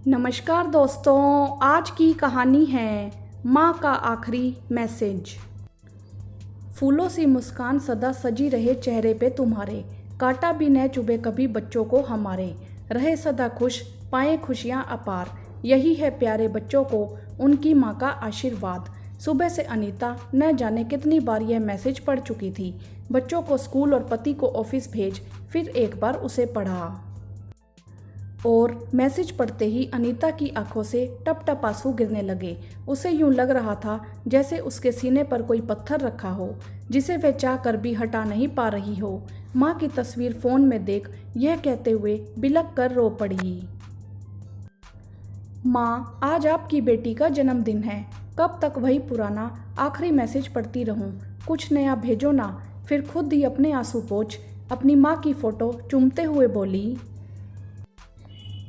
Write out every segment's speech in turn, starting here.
नमस्कार दोस्तों, आज की कहानी है माँ का आखिरी मैसेज। फूलों सी मुस्कान सदा सजी रहे चेहरे पे तुम्हारे, कांटा भी न चुभे कभी बच्चों को हमारे, रहे सदा खुश पाए खुशियाँ अपार, यही है प्यारे बच्चों को उनकी माँ का आशीर्वाद। सुबह से अनीता न जाने कितनी बार यह मैसेज पढ़ चुकी थी। बच्चों को स्कूल और पति को ऑफिस भेज, फिर एक बार उसे पढ़ा और मैसेज पढ़ते ही अनीता की आंखों से टप टप आंसू गिरने लगे। उसे यूं लग रहा था जैसे उसके सीने पर कोई पत्थर रखा हो, जिसे वह चाह कर भी हटा नहीं पा रही हो। माँ की तस्वीर फोन में देख यह कहते हुए बिलख कर रो पड़ी। माँ, आज आपकी बेटी का जन्मदिन है। कब तक वही पुराना आखिरी मैसेज पढ़ती रहूं? कुछ नया भेजो ना। फिर खुद ही अपने आंसू पोंछ अपनी माँ की फोटो चूमते हुए बोली,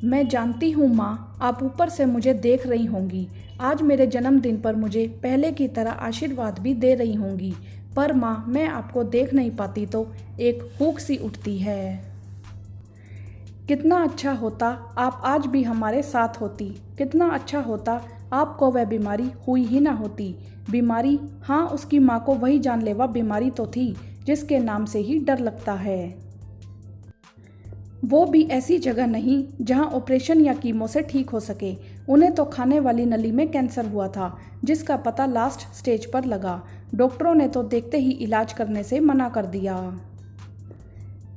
मैं जानती हूँ माँ, आप ऊपर से मुझे देख रही होंगी। आज मेरे जन्मदिन पर मुझे पहले की तरह आशीर्वाद भी दे रही होंगी, पर माँ, मैं आपको देख नहीं पाती तो एक हुक सी उठती है। कितना अच्छा होता आप आज भी हमारे साथ होती। कितना अच्छा होता आपको वह बीमारी हुई ही ना होती। बीमारी, हाँ, उसकी माँ को वही जानलेवा बीमारी तो थी जिसके नाम से ही डर लगता है। वो भी ऐसी जगह नहीं जहां ऑपरेशन या कीमो से ठीक हो सके। उन्हें तो खाने वाली नली में कैंसर हुआ था, जिसका पता लास्ट स्टेज पर लगा। डॉक्टरों ने तो देखते ही इलाज करने से मना कर दिया।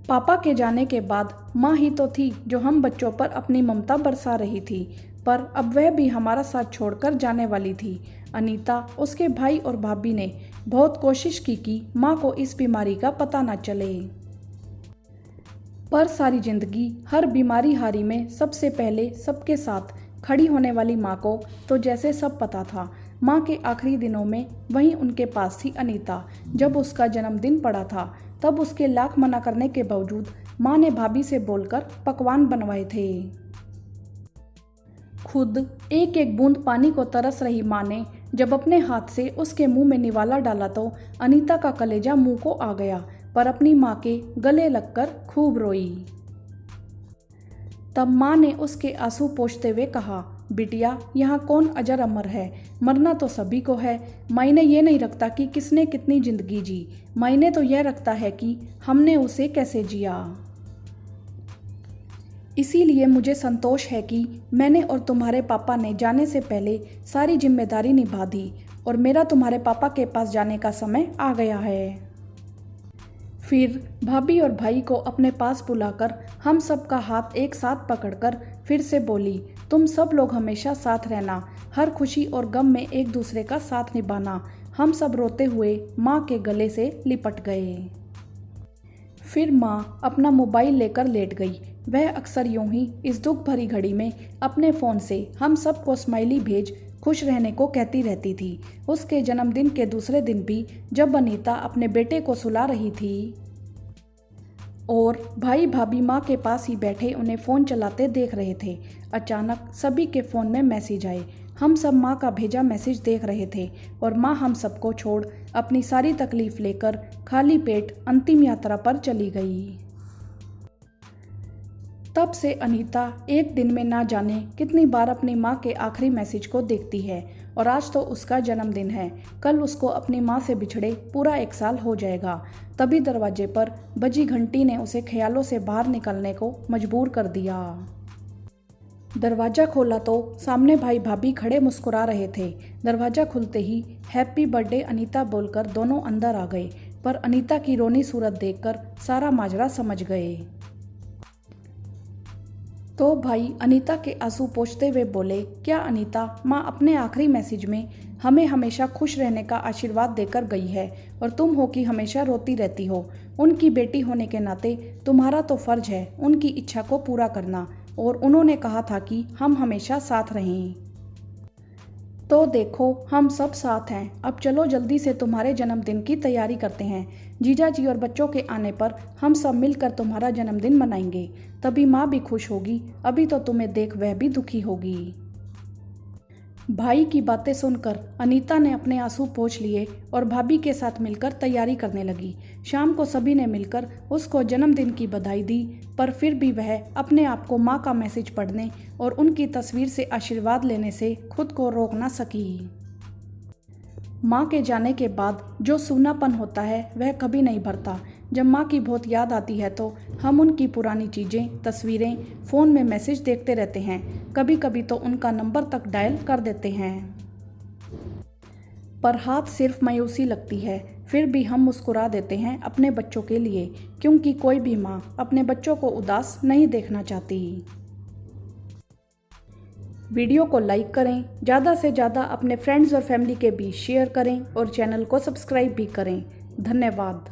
पापा के जाने के बाद माँ ही तो थी जो हम बच्चों पर अपनी ममता बरसा रही थी, पर अब वह भी हमारा साथ छोड़कर जाने वाली थी। अनीता, उसके भाई और भाभी ने बहुत कोशिश की कि माँ को इस बीमारी का पता न चले, पर सारी जिंदगी हर बीमारी हारी में सबसे पहले सबके साथ खड़ी होने वाली माँ को तो जैसे सब पता था। माँ के आखिरी दिनों में वहीं उनके पास थी अनीता। जब उसका जन्मदिन पड़ा था तब उसके लाख मना करने के बावजूद माँ ने भाभी से बोलकर पकवान बनवाए थे। खुद एक एक बूंद पानी को तरस रही माँ ने जब अपने हाथ से उसके मुंह में निवाला डाला तो अनीता का कलेजा मुंह को आ गया, पर अपनी माँ के गले लगकर खूब रोई। तब माँ ने उसके आंसू पोंछते हुए कहा, बिटिया, यहाँ कौन अजर अमर है, मरना तो सभी को है। मायने ये नहीं रखता कि किसने कितनी जिंदगी जी, मायने तो यह रखता है कि हमने उसे कैसे जिया। इसीलिए मुझे संतोष है कि मैंने और तुम्हारे पापा ने जाने से पहले सारी जिम्मेदारी निभा दी और मेरा तुम्हारे पापा के पास जाने का समय आ गया है। फिर भाभी और भाई को अपने पास बुलाकर हम सब का हाथ एक साथ पकड़कर फिर से बोली, तुम सब लोग हमेशा साथ रहना, हर खुशी और गम में एक दूसरे का साथ निभाना। हम सब रोते हुए माँ के गले से लिपट गए। फिर माँ अपना मोबाइल लेकर लेट गई। वह अक्सर यूं ही इस दुख भरी घड़ी में अपने फ़ोन से हम सबको स्माइली भेज खुश रहने को कहती रहती थी। उसके जन्मदिन के दूसरे दिन भी जब अनीता अपने बेटे को सुला रही थी और भाई भाभी माँ के पास ही बैठे उन्हें फ़ोन चलाते देख रहे थे, अचानक सभी के फ़ोन में मैसेज आए। हम सब माँ का भेजा मैसेज देख रहे थे और माँ हम सबको छोड़ अपनी सारी तकलीफ लेकर खाली पेट अंतिम यात्रा पर चली गई। तब से अनीता एक दिन में ना जाने कितनी बार अपनी माँ के आखिरी मैसेज को देखती है और आज तो उसका जन्मदिन है। कल उसको अपनी माँ से बिछड़े पूरा 1 साल हो जाएगा। तभी दरवाजे पर बजी घंटी ने उसे ख्यालों से बाहर निकलने को मजबूर कर दिया। दरवाज़ा खोला तो सामने भाई भाभी खड़े मुस्कुरा रहे थे। दरवाज़ा खुलते ही हैप्पी बर्थडे अनीता बोलकर दोनों अंदर आ गए, पर अनीता की रोनी सूरत देखकर सारा माजरा समझ गए। तो भाई अनीता के आंसू पोंछते हुए बोले, क्या अनीता, माँ अपने आखिरी मैसेज में हमें हमेशा खुश रहने का आशीर्वाद देकर गई है और तुम हो कि हमेशा रोती रहती हो। उनकी बेटी होने के नाते तुम्हारा तो फर्ज है उनकी इच्छा को पूरा करना, और उन्होंने कहा था कि हम हमेशा साथ रहें। तो देखो, हम सब साथ हैं। अब चलो जल्दी से तुम्हारे जन्मदिन की तैयारी करते हैं। जीजा जी और बच्चों के आने पर हम सब मिलकर तुम्हारा जन्मदिन मनाएंगे, तभी माँ भी खुश होगी। अभी तो तुम्हें देख वह भी दुखी होगी। भाई की बातें सुनकर अनीता ने अपने आंसू पोंछ लिए और भाभी के साथ मिलकर तैयारी करने लगी। शाम को सभी ने मिलकर उसको जन्मदिन की बधाई दी, पर फिर भी वह अपने आप को माँ का मैसेज पढ़ने और उनकी तस्वीर से आशीर्वाद लेने से खुद को रोक ना सकी। माँ के जाने के बाद जो सूनापन होता है वह कभी नहीं भरता। जब माँ की बहुत याद आती है तो हम उनकी पुरानी चीज़ें, तस्वीरें, फ़ोन में मैसेज देखते रहते हैं। कभी कभी तो उनका नंबर तक डायल कर देते हैं, पर हाथ सिर्फ मायूसी लगती है। फिर भी हम मुस्कुरा देते हैं अपने बच्चों के लिए, क्योंकि कोई भी माँ अपने बच्चों को उदास नहीं देखना चाहती। वीडियो को लाइक करें, ज़्यादा से ज़्यादा अपने फ्रेंड्स और फैमिली के बीच शेयर करें और चैनल को सब्सक्राइब भी करें। धन्यवाद।